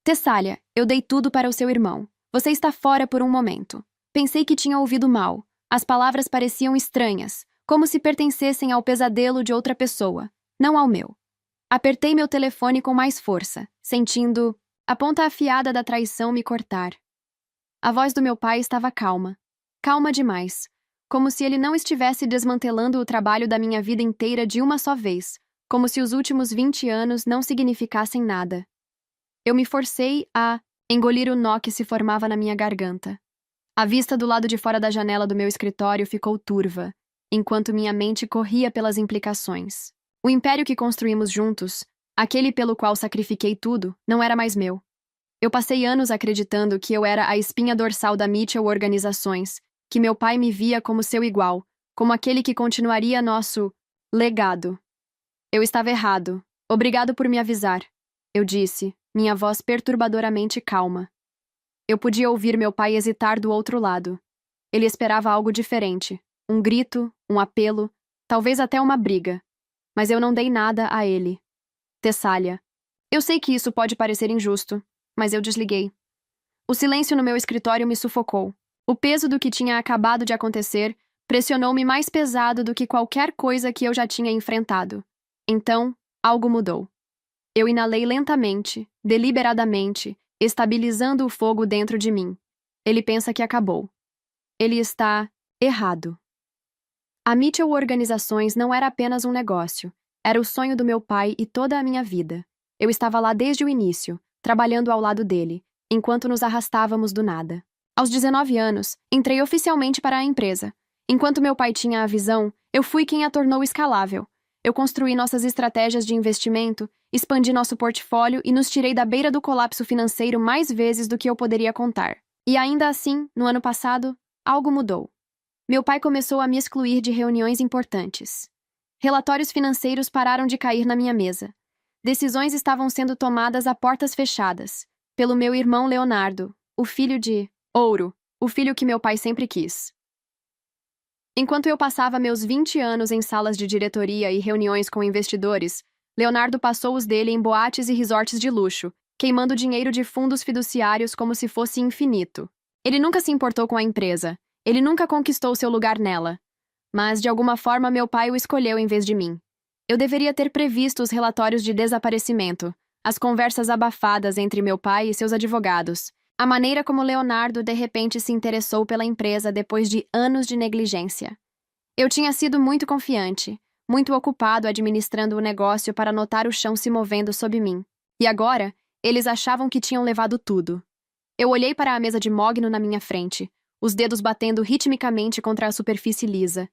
Tessália, eu dei tudo para o seu irmão. Você está fora por um momento. Pensei que tinha ouvido mal. As palavras pareciam estranhas, como se pertencessem ao pesadelo de outra pessoa, não ao meu. Apertei meu telefone com mais força, sentindo a ponta afiada da traição me cortar. A voz do meu pai estava calma. Calma demais. Como se ele não estivesse desmantelando o trabalho da minha vida inteira de uma só vez. Como se os últimos 20 anos não significassem nada. Eu me forcei a engolir o nó que se formava na minha garganta. A vista do lado de fora da janela do meu escritório ficou turva, enquanto minha mente corria pelas implicações. O império que construímos juntos, aquele pelo qual sacrifiquei tudo, não era mais meu. Eu passei anos acreditando que eu era a espinha dorsal da Mitchell Organizações, que meu pai me via como seu igual, como aquele que continuaria nosso legado. Eu estava errado. Obrigado por me avisar, eu disse, minha voz perturbadoramente calma. Eu podia ouvir meu pai hesitar do outro lado. Ele esperava algo diferente. Um grito, um apelo, talvez até uma briga. Mas eu não dei nada a ele. Tessália. Eu sei que isso pode parecer injusto, mas eu desliguei. O silêncio no meu escritório me sufocou. O peso do que tinha acabado de acontecer pressionou-me mais pesado do que qualquer coisa que eu já tinha enfrentado. Então, algo mudou. Eu inalei lentamente, deliberadamente, estabilizando o fogo dentro de mim. Ele pensa que acabou. Ele está errado. A Mitchell Organizações não era apenas um negócio. Era o sonho do meu pai e toda a minha vida. Eu estava lá desde o início, trabalhando ao lado dele, enquanto nos arrastávamos do nada. Aos 19 anos, entrei oficialmente para a empresa. Enquanto meu pai tinha a visão, eu fui quem a tornou escalável. Eu construí nossas estratégias de investimento, expandi nosso portfólio e nos tirei da beira do colapso financeiro mais vezes do que eu poderia contar. E ainda assim, no ano passado, algo mudou. Meu pai começou a me excluir de reuniões importantes. Relatórios financeiros pararam de cair na minha mesa. Decisões estavam sendo tomadas a portas fechadas, pelo meu irmão Leonardo, o filho de Ouro, o filho que meu pai sempre quis. Enquanto eu passava meus 20 anos em salas de diretoria e reuniões com investidores, Leonardo passou os dele em boates e resorts de luxo, queimando dinheiro de fundos fiduciários como se fosse infinito. Ele nunca se importou com a empresa. Ele nunca conquistou seu lugar nela. Mas, de alguma forma, meu pai o escolheu em vez de mim. Eu deveria ter previsto os relatórios de desaparecimento, as conversas abafadas entre meu pai e seus advogados, a maneira como Leonardo de repente se interessou pela empresa depois de anos de negligência. Eu tinha sido muito confiante, muito ocupado administrando o negócio para notar o chão se movendo sob mim. E agora, eles achavam que tinham levado tudo. Eu olhei para a mesa de mogno na minha frente, os dedos batendo ritmicamente contra a superfície lisa.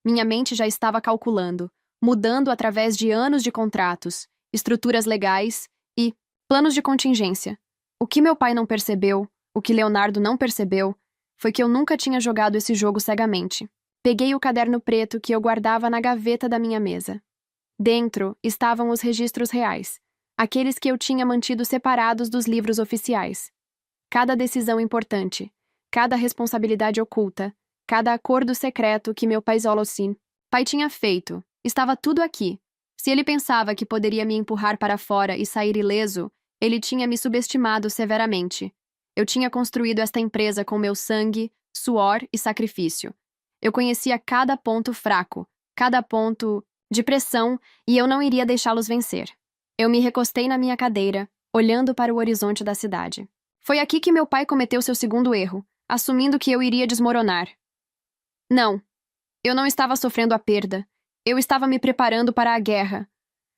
Minha mente já estava calculando, mudando através de anos de contratos, estruturas legais e planos de contingência. O que meu pai não percebeu, o que Leonardo não percebeu, foi que eu nunca tinha jogado esse jogo cegamente. Peguei o caderno preto que eu guardava na gaveta da minha mesa. Dentro estavam os registros reais, aqueles que eu tinha mantido separados dos livros oficiais. Cada decisão importante, cada responsabilidade oculta, cada acordo secreto que meu pai tinha feito, estava tudo aqui. Se ele pensava que poderia me empurrar para fora e sair ileso, ele tinha me subestimado severamente. Eu tinha construído esta empresa com meu sangue, suor e sacrifício. Eu conhecia cada ponto fraco, cada ponto de pressão, e eu não iria deixá-los vencer. Eu me recostei na minha cadeira, olhando para o horizonte da cidade. Foi aqui que meu pai cometeu seu segundo erro, assumindo que eu iria desmoronar. Não, eu não estava sofrendo a perda. Eu estava me preparando para a guerra.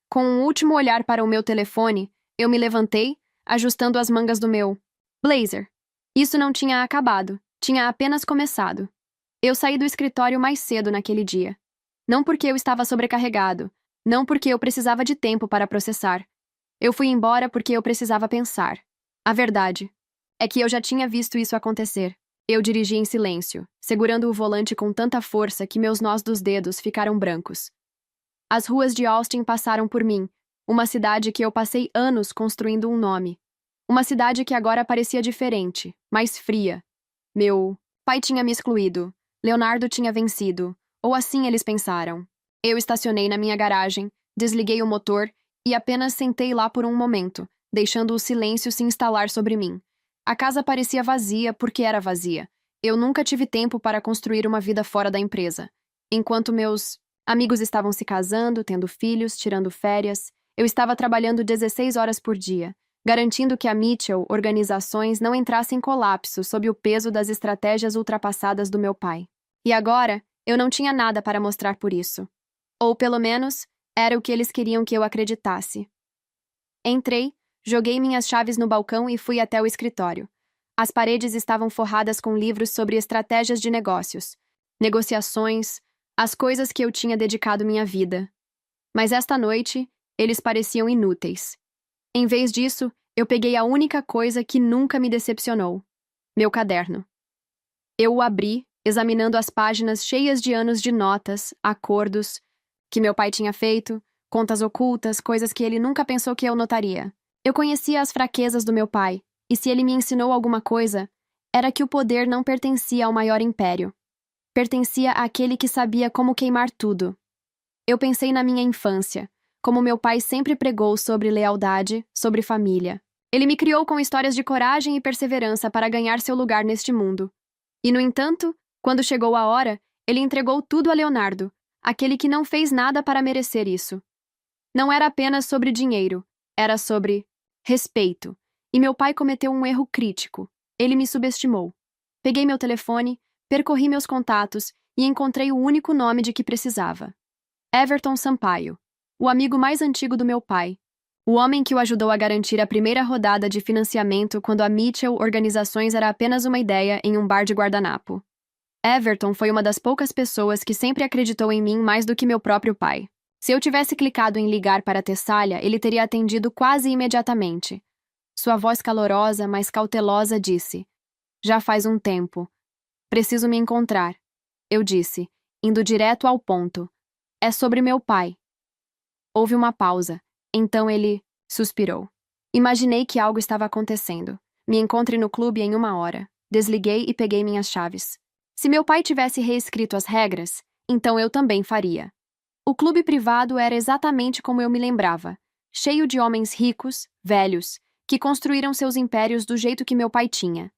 Com um último olhar para o meu telefone, eu me levantei, ajustando as mangas do meu blazer. Isso não tinha acabado, tinha apenas começado. Eu saí do escritório mais cedo naquele dia. Não porque eu estava sobrecarregado, não porque eu precisava de tempo para processar. Eu fui embora porque eu precisava pensar. A verdade é que eu já tinha visto isso acontecer. Eu dirigi em silêncio, segurando o volante com tanta força que meus nós dos dedos ficaram brancos. As ruas de Austin passaram por mim, uma cidade que eu passei anos construindo um nome. Uma cidade que agora parecia diferente, mais fria. Meu pai tinha me excluído, Leonardo tinha vencido, ou assim eles pensaram. Eu estacionei na minha garagem, desliguei o motor e apenas sentei lá por um momento, deixando o silêncio se instalar sobre mim. A casa parecia vazia porque era vazia. Eu nunca tive tempo para construir uma vida fora da empresa. Enquanto meus amigos estavam se casando, tendo filhos, tirando férias, eu estava trabalhando 16 horas por dia, garantindo que a Mitchell Organizações não entrasse em colapso sob o peso das estratégias ultrapassadas do meu pai. E agora, eu não tinha nada para mostrar por isso. Ou, pelo menos, era o que eles queriam que eu acreditasse. Entrei, joguei minhas chaves no balcão e fui até o escritório. As paredes estavam forradas com livros sobre estratégias de negócios, negociações, as coisas que eu tinha dedicado minha vida. Mas esta noite, eles pareciam inúteis. Em vez disso, eu peguei a única coisa que nunca me decepcionou: meu caderno. Eu o abri, examinando as páginas cheias de anos de notas, acordos que meu pai tinha feito, contas ocultas, coisas que ele nunca pensou que eu notaria. Eu conhecia as fraquezas do meu pai, e se ele me ensinou alguma coisa, era que o poder não pertencia ao maior império. Pertencia àquele que sabia como queimar tudo. Eu pensei na minha infância, como meu pai sempre pregou sobre lealdade, sobre família. Ele me criou com histórias de coragem e perseverança para ganhar seu lugar neste mundo. E, no entanto, quando chegou a hora, ele entregou tudo a Leonardo, aquele que não fez nada para merecer isso. Não era apenas sobre dinheiro, era sobre respeito. E meu pai cometeu um erro crítico. Ele me subestimou. Peguei meu telefone, percorri meus contatos e encontrei o único nome de que precisava. Everton Sampaio, o amigo mais antigo do meu pai. O homem que o ajudou a garantir a primeira rodada de financiamento quando a Mitchell Organizações era apenas uma ideia em um bar de guardanapo. Everton foi uma das poucas pessoas que sempre acreditou em mim mais do que meu próprio pai. Se eu tivesse clicado em ligar para Tessália, ele teria atendido quase imediatamente. Sua voz calorosa, mas cautelosa, disse: "Já faz um tempo. Preciso me encontrar." Eu disse, indo direto ao ponto: "É sobre meu pai." Houve uma pausa. Então ele suspirou. Imaginei que algo estava acontecendo. Me encontre no clube em 1 hora. Desliguei e peguei minhas chaves. Se meu pai tivesse reescrito as regras, então eu também faria. O clube privado era exatamente como eu me lembrava, cheio de homens ricos, velhos, que construíram seus impérios do jeito que meu pai tinha.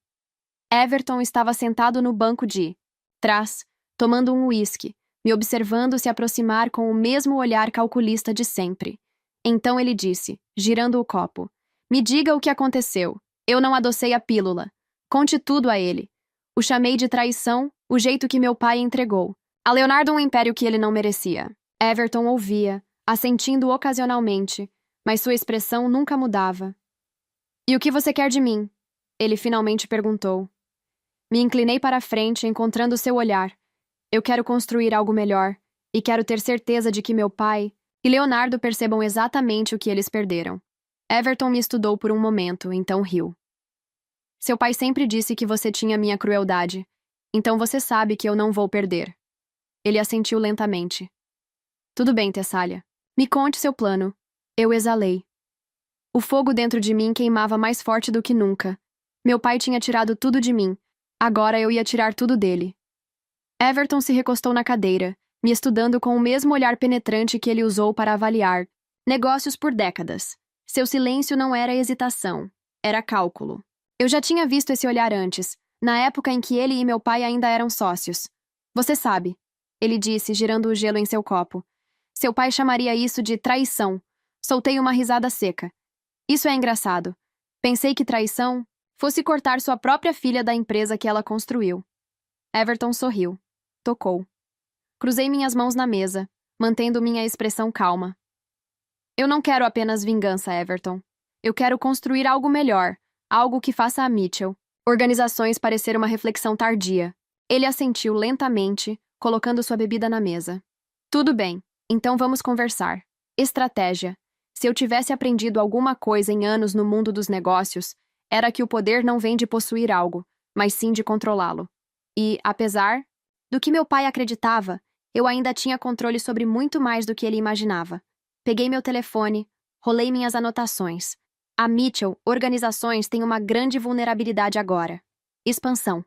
Everton estava sentado no banco de trás, tomando um uísque, me observando se aproximar com o mesmo olhar calculista de sempre. Então ele disse, girando o copo: "Me diga o que aconteceu. Eu não adocei a pílula. Conte tudo a ele." O chamei de traição, o jeito que meu pai entregou a Leonardo um império que ele não merecia. Everton ouvia, assentindo ocasionalmente, mas sua expressão nunca mudava. "E o que você quer de mim?" Ele finalmente perguntou. Me inclinei para a frente, encontrando seu olhar. "Eu quero construir algo melhor, e quero ter certeza de que meu pai e Leonardo percebam exatamente o que eles perderam." Everton me estudou por um momento, então riu. "Seu pai sempre disse que você tinha minha crueldade, então você sabe que eu não vou perder." Ele assentiu lentamente. "Tudo bem, Tessália. Me conte seu plano." Eu exalei. O fogo dentro de mim queimava mais forte do que nunca. Meu pai tinha tirado tudo de mim. Agora eu ia tirar tudo dele. Everton se recostou na cadeira, me estudando com o mesmo olhar penetrante que ele usou para avaliar negócios por décadas. Seu silêncio não era hesitação, era cálculo. Eu já tinha visto esse olhar antes, na época em que ele e meu pai ainda eram sócios. "Você sabe," ele disse, girando o gelo em seu copo. "Seu pai chamaria isso de traição." Soltei uma risada seca. "Isso é engraçado. Pensei que traição fosse cortar sua própria filha da empresa que ela construiu." Everton sorriu. Tocou. Cruzei minhas mãos na mesa, mantendo minha expressão calma. "Eu não quero apenas vingança, Everton. Eu quero construir algo melhor, algo que faça a Mitchell Organizações parecer uma reflexão tardia." Ele assentiu lentamente, colocando sua bebida na mesa. "Tudo bem, então vamos conversar. Estratégia. Se eu tivesse aprendido alguma coisa em anos no mundo dos negócios, era que o poder não vem de possuir algo, mas sim de controlá-lo. E, apesar do que meu pai acreditava, eu ainda tinha controle sobre muito mais do que ele imaginava. Peguei meu telefone, rolei minhas anotações. A Mitchell Organizações tem uma grande vulnerabilidade agora. Expansão.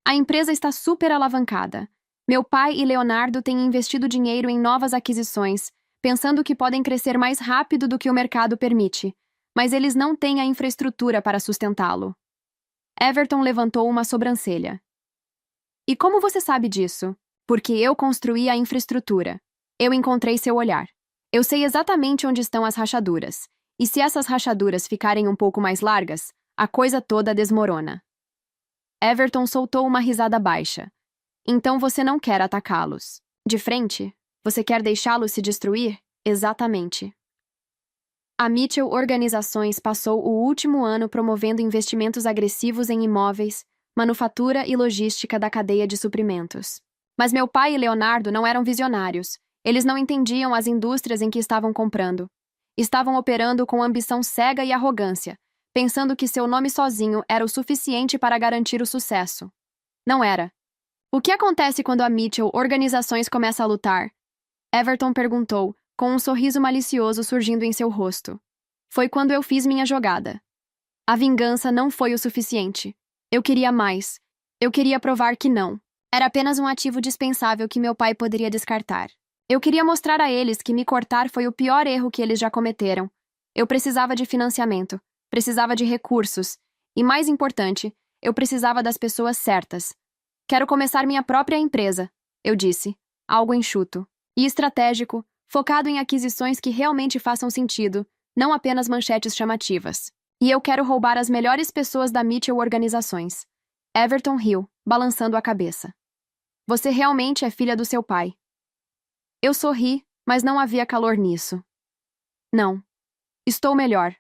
A empresa está super alavancada. Meu pai e Leonardo têm investido dinheiro em novas aquisições, pensando que podem crescer mais rápido do que o mercado permite. mas eles não têm a infraestrutura para sustentá-lo. Everton levantou uma sobrancelha. E como você sabe disso? Porque eu construí a infraestrutura. Eu encontrei seu olhar. Eu sei exatamente onde estão as rachaduras. E se essas rachaduras ficarem um pouco mais largas, a coisa toda desmorona. Everton soltou uma risada baixa. Então você não quer atacá-los. De frente? Você quer deixá-los se destruir? Exatamente. A Mitchell Organizações passou o último ano promovendo investimentos agressivos em imóveis, manufatura e logística da cadeia de suprimentos. Mas meu pai e Leonardo não eram visionários. Eles não entendiam as indústrias em que estavam comprando. Estavam operando com ambição cega e arrogância, pensando que seu nome sozinho era o suficiente para garantir o sucesso. Não era. O que acontece quando a Mitchell Organizações começa a lutar? Everton perguntou, com um sorriso malicioso surgindo em seu rosto. Foi quando eu fiz minha jogada. A vingança não foi o suficiente. Eu queria mais. Eu queria provar que não. Era apenas um ativo dispensável que meu pai poderia descartar. Eu queria mostrar a eles que me cortar foi o pior erro que eles já cometeram. Eu precisava de financiamento, precisava de recursos, e mais importante, eu precisava das pessoas certas. Quero começar minha própria empresa, eu disse, algo enxuto e estratégico, focado em aquisições que realmente façam sentido, não apenas manchetes chamativas. E eu quero roubar as melhores pessoas da Mitchell Organizações. Everton riu, balançando a cabeça. Você realmente é filha do seu pai. Eu sorri, mas não havia calor nisso. Não. Estou melhor.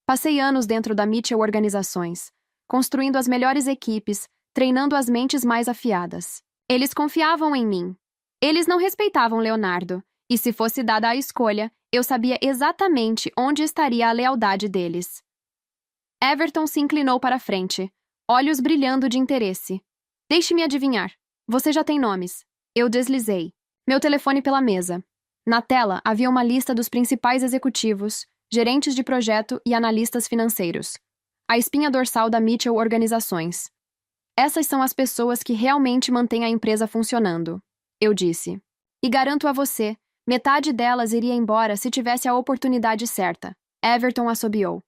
Passei anos dentro da Mitchell Organizações, construindo as melhores equipes, treinando as mentes mais afiadas. Eles confiavam em mim. Eles não respeitavam Leonardo, e se fosse dada a escolha, eu sabia exatamente onde estaria a lealdade deles. Everton se inclinou para a frente, olhos brilhando de interesse. Deixe-me adivinhar. Você já tem nomes. Eu deslizei meu telefone pela mesa. Na tela havia uma lista dos principais executivos, gerentes de projeto e analistas financeiros. A espinha dorsal da Mitchell Organizações. Essas são as pessoas que realmente mantêm a empresa funcionando, eu disse. E garanto a você, metade delas iria embora se tivesse a oportunidade certa. Everton assobiou.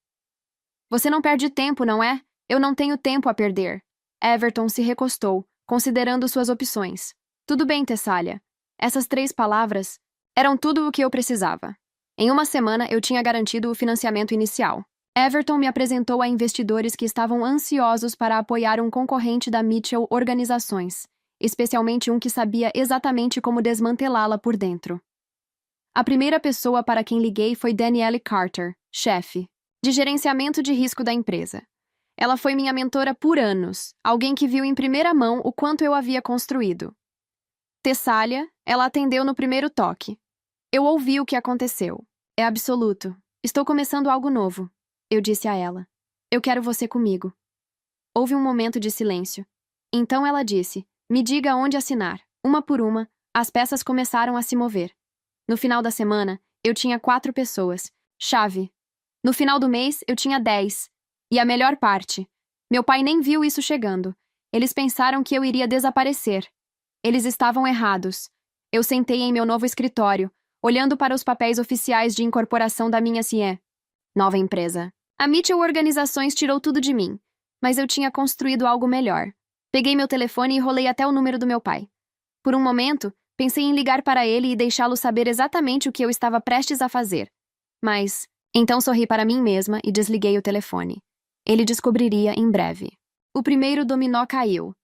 Você não perde tempo, não é? Eu não tenho tempo a perder. Everton se recostou, considerando suas opções. Tudo bem, Tessália. Essas 3 palavras eram tudo o que eu precisava. Em uma semana, eu tinha garantido o financiamento inicial. Everton me apresentou a investidores que estavam ansiosos para apoiar um concorrente da Mitchell Organizações, especialmente um que sabia exatamente como desmantelá-la por dentro. A primeira pessoa para quem liguei foi Danielle Carter, chefe de gerenciamento de risco da empresa. Ela foi minha mentora por anos, alguém que viu em primeira mão o quanto eu havia construído. Tessália, ela atendeu no primeiro toque. Eu ouvi o que aconteceu. É absoluto. Estou começando algo novo, eu disse a ela. Eu quero você comigo. Houve um momento de silêncio. Então ela disse, me diga onde assinar. Uma por uma, as peças começaram a se mover. No final da semana, eu tinha 4 pessoas. Chave. No final do mês, eu tinha 10. E a melhor parte. Meu pai nem viu isso chegando. Eles pensaram que eu iria desaparecer. Eles estavam errados. Eu sentei em meu novo escritório, olhando para os papéis oficiais de incorporação da minha CIE. Nova empresa. A Mitchell Organizações tirou tudo de mim, mas eu tinha construído algo melhor. Peguei meu telefone e rolei até o número do meu pai. Por um momento, pensei em ligar para ele e deixá-lo saber exatamente o que eu estava prestes a fazer. Mas, então sorri para mim mesma e desliguei o telefone. Ele descobriria em breve. O primeiro dominó caiu.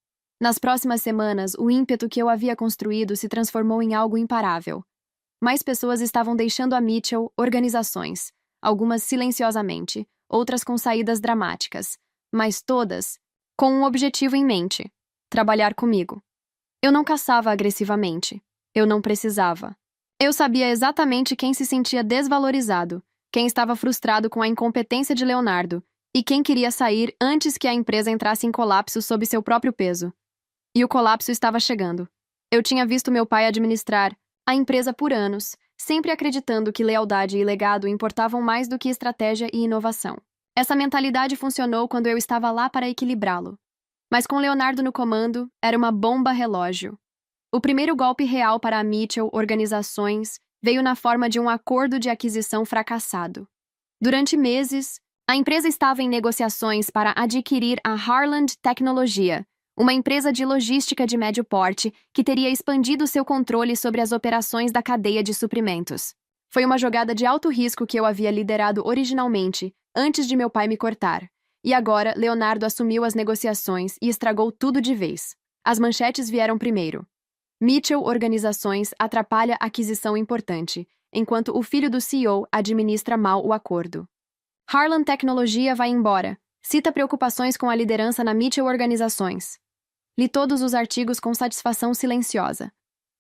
Nas próximas semanas, o ímpeto que eu havia construído se transformou em algo imparável. Mais pessoas estavam deixando a Mitchell Organizações, algumas silenciosamente, outras com saídas dramáticas, mas todas com um objetivo em mente: trabalhar comigo. Eu não caçava agressivamente. Eu não precisava. Eu sabia exatamente quem se sentia desvalorizado, quem estava frustrado com a incompetência de Leonardo e quem queria sair antes que a empresa entrasse em colapso sob seu próprio peso. E o colapso estava chegando. Eu tinha visto meu pai administrar a empresa por anos, sempre acreditando que lealdade e legado importavam mais do que estratégia e inovação. Essa mentalidade funcionou quando eu estava lá para equilibrá-lo. Mas com Leonardo no comando, era uma bomba relógio. O primeiro golpe real para a Mitchell Organizações veio na forma de um acordo de aquisição fracassado. Durante meses, A empresa estava em negociações para adquirir a Harland Tecnologia, uma empresa de logística de médio porte que teria expandido seu controle sobre as operações da cadeia de suprimentos. Foi uma jogada de alto risco que eu havia liderado originalmente, antes de meu pai me cortar. E agora, Leonardo assumiu as negociações e estragou tudo de vez. As manchetes vieram primeiro. Mitchell Organizações atrapalha aquisição importante, enquanto o filho do CEO administra mal o acordo. Harland Tecnologia vai embora. Cita preocupações com a liderança na Mitchell Organizações. Li todos os artigos com satisfação silenciosa.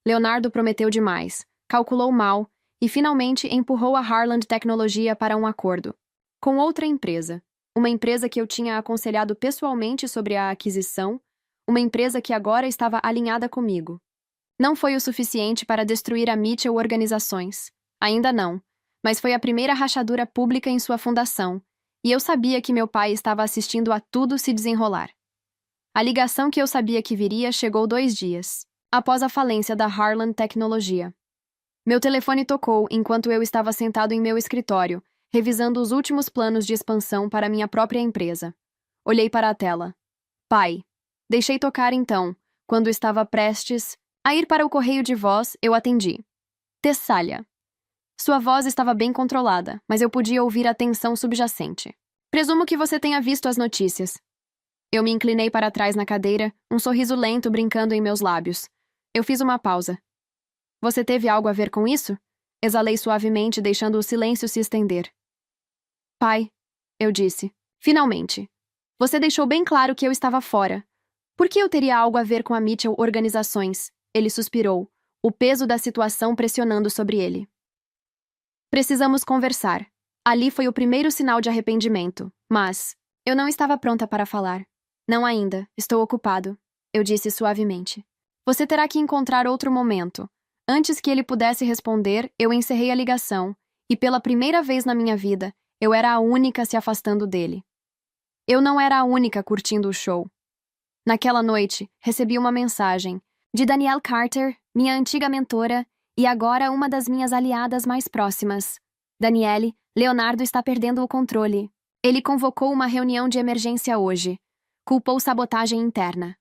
Leonardo prometeu demais, calculou mal e finalmente empurrou a Harland Tecnologia para um acordo com outra empresa. Uma empresa que eu tinha aconselhado pessoalmente sobre a aquisição, uma empresa que agora estava alinhada comigo. Não foi o suficiente para destruir a Mitchell Organizações. Ainda não, mas foi a primeira rachadura pública em sua fundação, e eu sabia que meu pai estava assistindo a tudo se desenrolar. A ligação que eu sabia que viria chegou 2 dias, após a falência da Harland Tecnologia. Meu telefone tocou enquanto eu estava sentado em meu escritório, revisando os últimos planos de expansão para minha própria empresa. Olhei para a tela. Pai. Deixei tocar então, quando estava prestes a ir para o correio de voz, eu atendi. Tessália. Sua voz estava bem controlada, mas eu podia ouvir a tensão subjacente. Presumo que você tenha visto as notícias. Eu me inclinei para trás na cadeira, um sorriso lento brincando em meus lábios. Eu fiz uma pausa. Você teve algo a ver com isso? Exalei suavemente, deixando o silêncio se estender. Pai, eu disse. Finalmente. Você deixou bem claro que eu estava fora. Por que eu teria algo a ver com a Mitchell Organizações? Ele suspirou, o peso da situação pressionando sobre ele. Precisamos conversar. Ali foi o primeiro sinal de arrependimento, mas eu não estava pronta para falar. Não ainda, estou ocupado, eu disse suavemente. Você terá que encontrar outro momento. Antes que ele pudesse responder, eu encerrei a ligação, e pela primeira vez na minha vida, eu era a única se afastando dele. Eu não era a única curtindo o show. Naquela noite, recebi uma mensagem de Danielle Carter, minha antiga mentora, e agora uma das minhas aliadas mais próximas. Danielle, Leonardo está perdendo o controle. Ele convocou uma reunião de emergência hoje. Culpou sabotagem interna.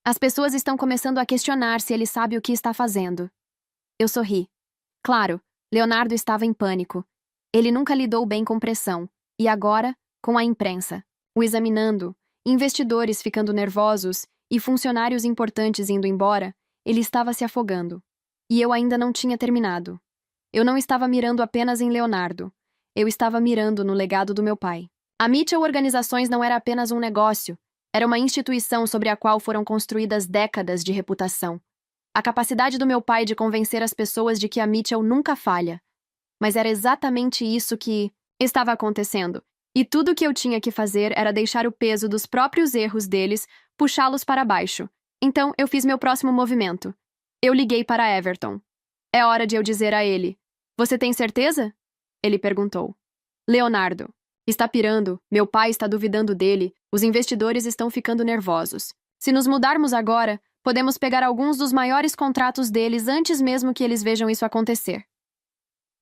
As pessoas estão começando a questionar se ele sabe o que está fazendo. Eu sorri. Claro, Leonardo estava em pânico. Ele nunca lidou bem com pressão. E agora, com a imprensa, o examinando, investidores ficando nervosos e funcionários importantes indo embora, ele estava se afogando. E eu ainda não tinha terminado. Eu não estava mirando apenas em Leonardo. Eu estava mirando no legado do meu pai. A Mitchell Organizações não era apenas um negócio, era uma instituição sobre a qual foram construídas décadas de reputação. A capacidade do meu pai de convencer as pessoas de que a Mitchell nunca falha. Mas era exatamente isso que estava acontecendo. E tudo o que eu tinha que fazer era deixar o peso dos próprios erros deles puxá-los para baixo. Então, eu fiz meu próximo movimento. Eu liguei para Everton. É hora de eu dizer a ele. Você tem certeza? Ele perguntou. Leonardo. Está pirando, meu pai está duvidando dele, os investidores estão ficando nervosos. Se nos mudarmos agora, podemos pegar alguns dos maiores contratos deles antes mesmo que eles vejam isso acontecer.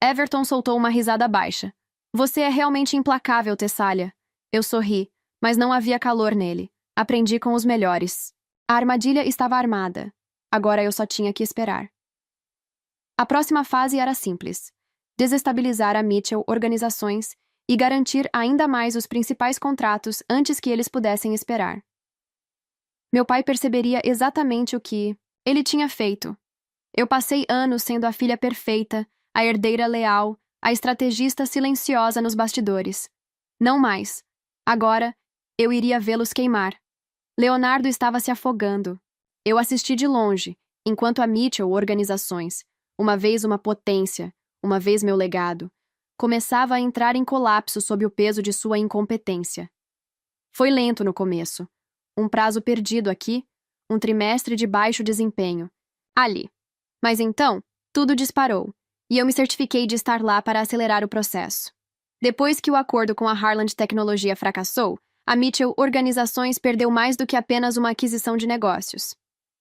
Everton soltou uma risada baixa. Você é realmente implacável, Tessália. Eu sorri, mas não havia calor nele. Aprendi com os melhores. A armadilha estava armada. Agora eu só tinha que esperar. A próxima fase era simples. Desestabilizar a Mitchell Organizações e garantir ainda mais os principais contratos antes que eles pudessem esperar. Meu pai perceberia exatamente o que ele tinha feito. Eu passei anos sendo a filha perfeita, a herdeira leal, a estrategista silenciosa nos bastidores. Não mais. Agora, eu iria vê-los queimar. Leonardo estava se afogando. Eu assisti de longe, enquanto a Mitchell Organizações, uma vez uma potência, uma vez meu legado, começava a entrar em colapso sob o peso de sua incompetência. Foi lento no começo. Um prazo perdido aqui, um trimestre de baixo desempenho. Ali. Mas então, tudo disparou, e eu me certifiquei de estar lá para acelerar o processo. Depois que o acordo com a Harland Tecnologia fracassou, a Mitchell Organizações perdeu mais do que apenas uma aquisição de negócios.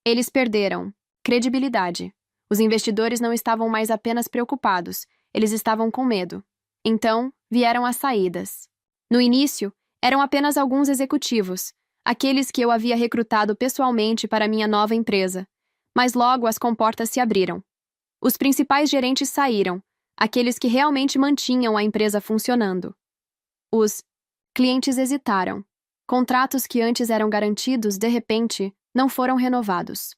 Eles perderam credibilidade. Os investidores não estavam mais apenas preocupados, eles estavam com medo. Então, vieram as saídas. No início, eram apenas alguns executivos, aqueles que eu havia recrutado pessoalmente para minha nova empresa. Mas logo as comportas se abriram. Os principais gerentes saíram, aqueles que realmente mantinham a empresa funcionando. Os clientes hesitaram. Contratos que antes eram garantidos, de repente, não foram renovados.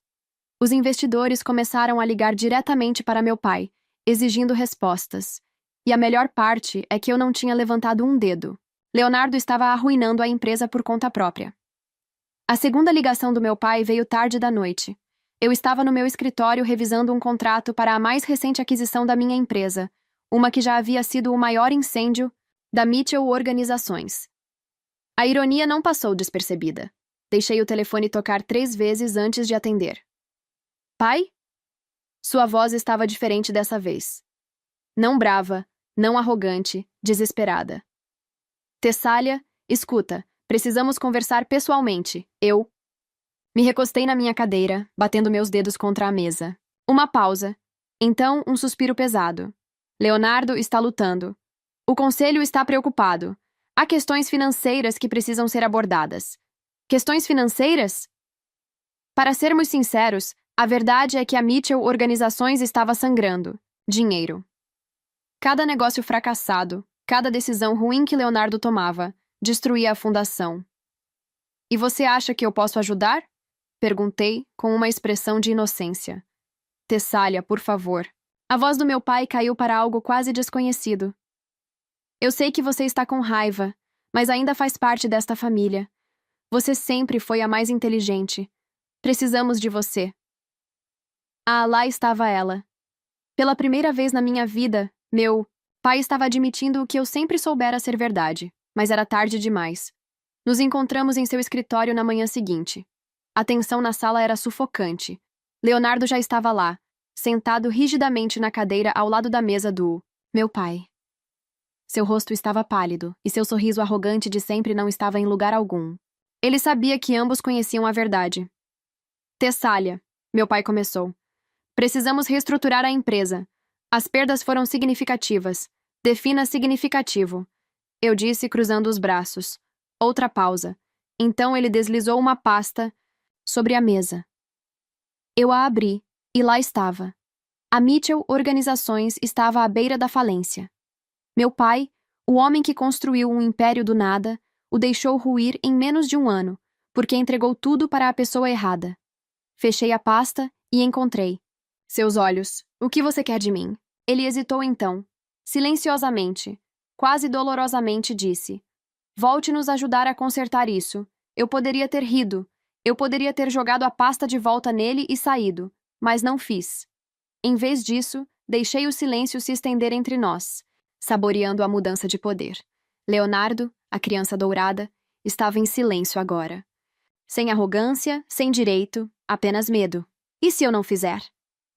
Os investidores começaram a ligar diretamente para meu pai, exigindo respostas. E a melhor parte é que eu não tinha levantado um dedo. Leonardo estava arruinando a empresa por conta própria. A segunda ligação do meu pai veio tarde da noite. Eu estava no meu escritório revisando um contrato para a mais recente aquisição da minha empresa, uma que já havia sido o maior incêndio da Mitchell Organizações. A ironia não passou despercebida. Deixei o telefone tocar 3 vezes antes de atender. Pai? Sua voz estava diferente dessa vez. Não brava, não arrogante, desesperada. Tessália, escuta, precisamos conversar pessoalmente. Eu me recostei na minha cadeira, batendo meus dedos contra a mesa. Uma pausa. Então, um suspiro pesado. Leonardo está lutando. O conselho está preocupado. Há questões financeiras que precisam ser abordadas. Questões financeiras? Para sermos sinceros, a verdade é que a Mitchell Organizações estava sangrando. Dinheiro. Cada negócio fracassado, cada decisão ruim que Leonardo tomava, destruía a fundação. E você acha que eu posso ajudar? Perguntei, com uma expressão de inocência. Tessália, por favor. A voz do meu pai caiu para algo quase desconhecido. Eu sei que você está com raiva, mas ainda faz parte desta família. Você sempre foi a mais inteligente. Precisamos de você. Ah, lá estava ela. Pela primeira vez na minha vida, meu pai estava admitindo o que eu sempre soubera ser verdade, mas era tarde demais. Nos encontramos em seu escritório na manhã seguinte. A tensão na sala era sufocante. Leonardo já estava lá, sentado rigidamente na cadeira ao lado da mesa do meu pai. Seu rosto estava pálido, e seu sorriso arrogante de sempre não estava em lugar algum. Ele sabia que ambos conheciam a verdade. Tessália, meu pai começou. Precisamos reestruturar a empresa. As perdas foram significativas. Defina significativo. Eu disse, cruzando os braços. Outra pausa. Então ele deslizou uma pasta sobre a mesa. Eu a abri, e lá estava. A Mitchell Organizações estava à beira da falência. Meu pai, o homem que construiu um império do nada, o deixou ruir em menos de um ano, porque entregou tudo para a pessoa errada. Fechei a pasta e encontrei. Seus olhos. O que você quer de mim? Ele hesitou então. Silenciosamente, quase dolorosamente disse. Volte nos ajudar a consertar isso. Eu poderia ter rido. Eu poderia ter jogado a pasta de volta nele e saído, mas não fiz. Em vez disso, deixei o silêncio se estender entre nós, saboreando a mudança de poder. Leonardo, a criança dourada, estava em silêncio agora. Sem arrogância, sem direito, apenas medo. E se eu não fizer?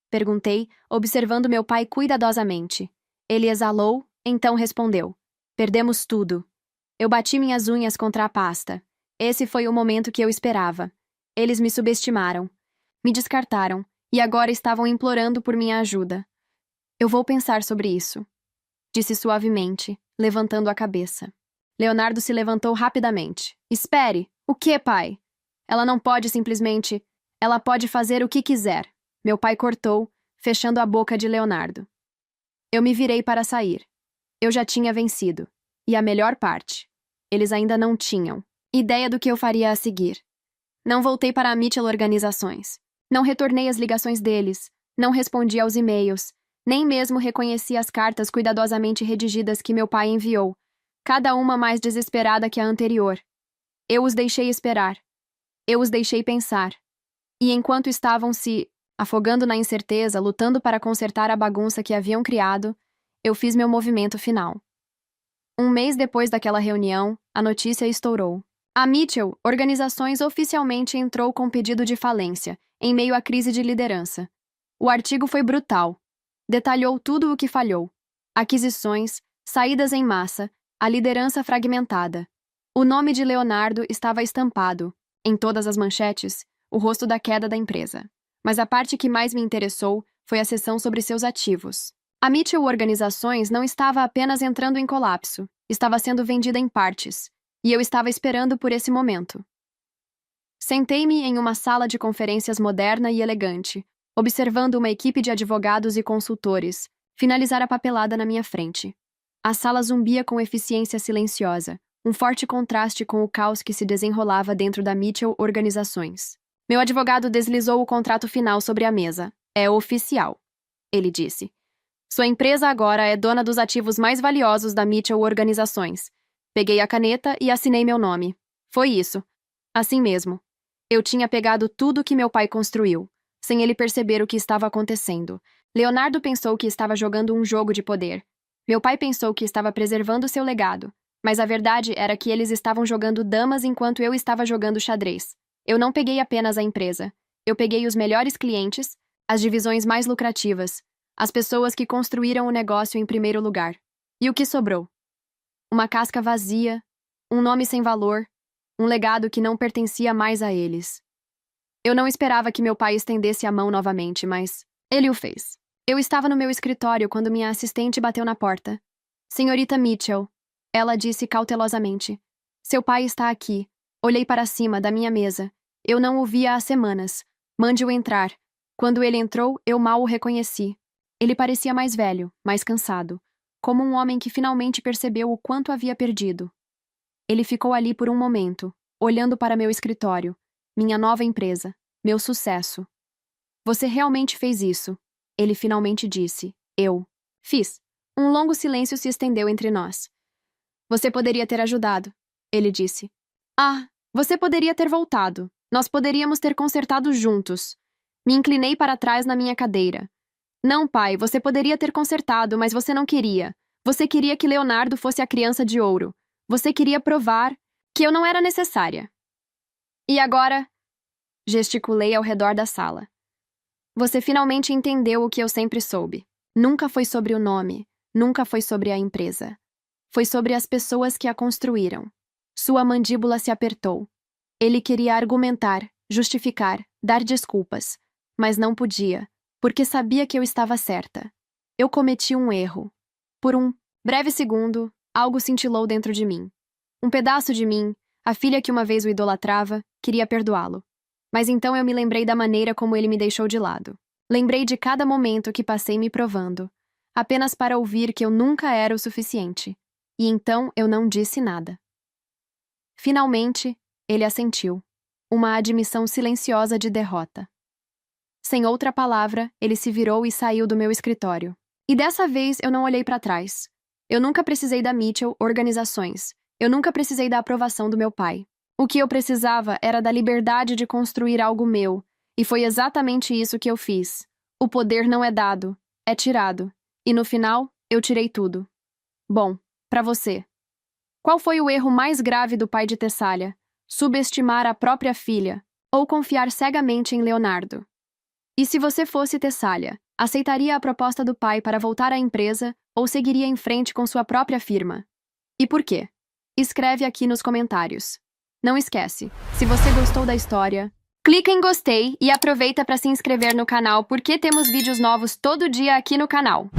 Perguntei, observando meu pai cuidadosamente. Ele exalou, então respondeu. Perdemos tudo. Eu bati minhas unhas contra a pasta. Esse foi o momento que eu esperava. Eles me subestimaram. Me descartaram, e agora estavam implorando por minha ajuda. Eu vou pensar sobre isso, disse suavemente, levantando a cabeça. Leonardo se levantou rapidamente. Espere! O quê, pai? Ela não pode simplesmente... Ela pode fazer o que quiser. Meu pai cortou, fechando a boca de Leonardo. Eu me virei para sair. Eu já tinha vencido. E a melhor parte, eles ainda não tinham ideia do que eu faria a seguir. Não voltei para a Mitchell Organizações. Não retornei as ligações deles. Não respondi aos e-mails. Nem mesmo reconheci as cartas cuidadosamente redigidas que meu pai enviou, cada uma mais desesperada que a anterior. Eu os deixei esperar. Eu os deixei pensar. E enquanto estavam se afogando na incerteza, lutando para consertar a bagunça que haviam criado, eu fiz meu movimento final. Um mês depois daquela reunião, a notícia estourou. A Mitchell Organizações oficialmente entrou com pedido de falência, em meio à crise de liderança. O artigo foi brutal. Detalhou tudo o que falhou. Aquisições, saídas em massa, a liderança fragmentada. O nome de Leonardo estava estampado, em todas as manchetes, o rosto da queda da empresa. Mas a parte que mais me interessou foi a seção sobre seus ativos. A Mitchell Organizações não estava apenas entrando em colapso, estava sendo vendida em partes, e eu estava esperando por esse momento. Sentei-me em uma sala de conferências moderna e elegante, observando uma equipe de advogados e consultores finalizar a papelada na minha frente. A sala zumbia com eficiência silenciosa, um forte contraste com o caos que se desenrolava dentro da Mitchell Organizações. Meu advogado deslizou o contrato final sobre a mesa. É oficial, ele disse. Sua empresa agora é dona dos ativos mais valiosos da Mitchell Organizações. Peguei a caneta e assinei meu nome. Foi isso. Assim mesmo. Eu tinha pegado tudo que meu pai construiu, sem ele perceber o que estava acontecendo. Leonardo pensou que estava jogando um jogo de poder. Meu pai pensou que estava preservando seu legado, mas a verdade era que eles estavam jogando damas enquanto eu estava jogando xadrez. Eu não peguei apenas a empresa. Eu peguei os melhores clientes, as divisões mais lucrativas, as pessoas que construíram o negócio em primeiro lugar. E o que sobrou? Uma casca vazia, um nome sem valor, um legado que não pertencia mais a eles. Eu não esperava que meu pai estendesse a mão novamente, mas ele o fez. Eu estava no meu escritório quando minha assistente bateu na porta. Senhorita Mitchell, ela disse cautelosamente. Seu pai está aqui. Olhei para cima da minha mesa. Eu não o via há semanas. Mande-o entrar. Quando ele entrou, eu mal o reconheci. Ele parecia mais velho, mais cansado, como um homem que finalmente percebeu o quanto havia perdido. Ele ficou ali por um momento, olhando para meu escritório, minha nova empresa, meu sucesso. Você realmente fez isso, ele finalmente disse. Eu fiz. Um longo silêncio se estendeu entre nós. Você poderia ter ajudado, ele disse. Ah, você poderia ter voltado. Nós poderíamos ter consertado juntos. Me inclinei para trás na minha cadeira. Não, pai, você poderia ter consertado, mas você não queria. Você queria que Leonardo fosse a criança de ouro. Você queria provar que eu não era necessária. E agora? Gesticulei ao redor da sala. Você finalmente entendeu o que eu sempre soube. Nunca foi sobre o nome, nunca foi sobre a empresa. Foi sobre as pessoas que a construíram. Sua mandíbula se apertou. Ele queria argumentar, justificar, dar desculpas, mas não podia, porque sabia que eu estava certa. Eu cometi um erro. Por um breve segundo, algo cintilou dentro de mim. Um pedaço de mim, a filha que uma vez o idolatrava, queria perdoá-lo. Mas então eu me lembrei da maneira como ele me deixou de lado. Lembrei de cada momento que passei me provando, apenas para ouvir que eu nunca era o suficiente. E então eu não disse nada. Finalmente, ele assentiu. Uma admissão silenciosa de derrota. Sem outra palavra, ele se virou e saiu do meu escritório. E dessa vez eu não olhei para trás. Eu nunca precisei da Mitchell Organizações. Eu nunca precisei da aprovação do meu pai. O que eu precisava era da liberdade de construir algo meu, e foi exatamente isso que eu fiz. O poder não é dado, é tirado. E no final, eu tirei tudo. Bom, para você. Qual foi o erro mais grave do pai de Tessália? Subestimar a própria filha, ou confiar cegamente em Leonardo? E se você fosse Tessália, aceitaria a proposta do pai para voltar à empresa ou seguiria em frente com sua própria firma? E por quê? Escreve aqui nos comentários. Não esquece, se você gostou da história, clica em gostei e aproveita para se inscrever no canal porque temos vídeos novos todo dia aqui no canal.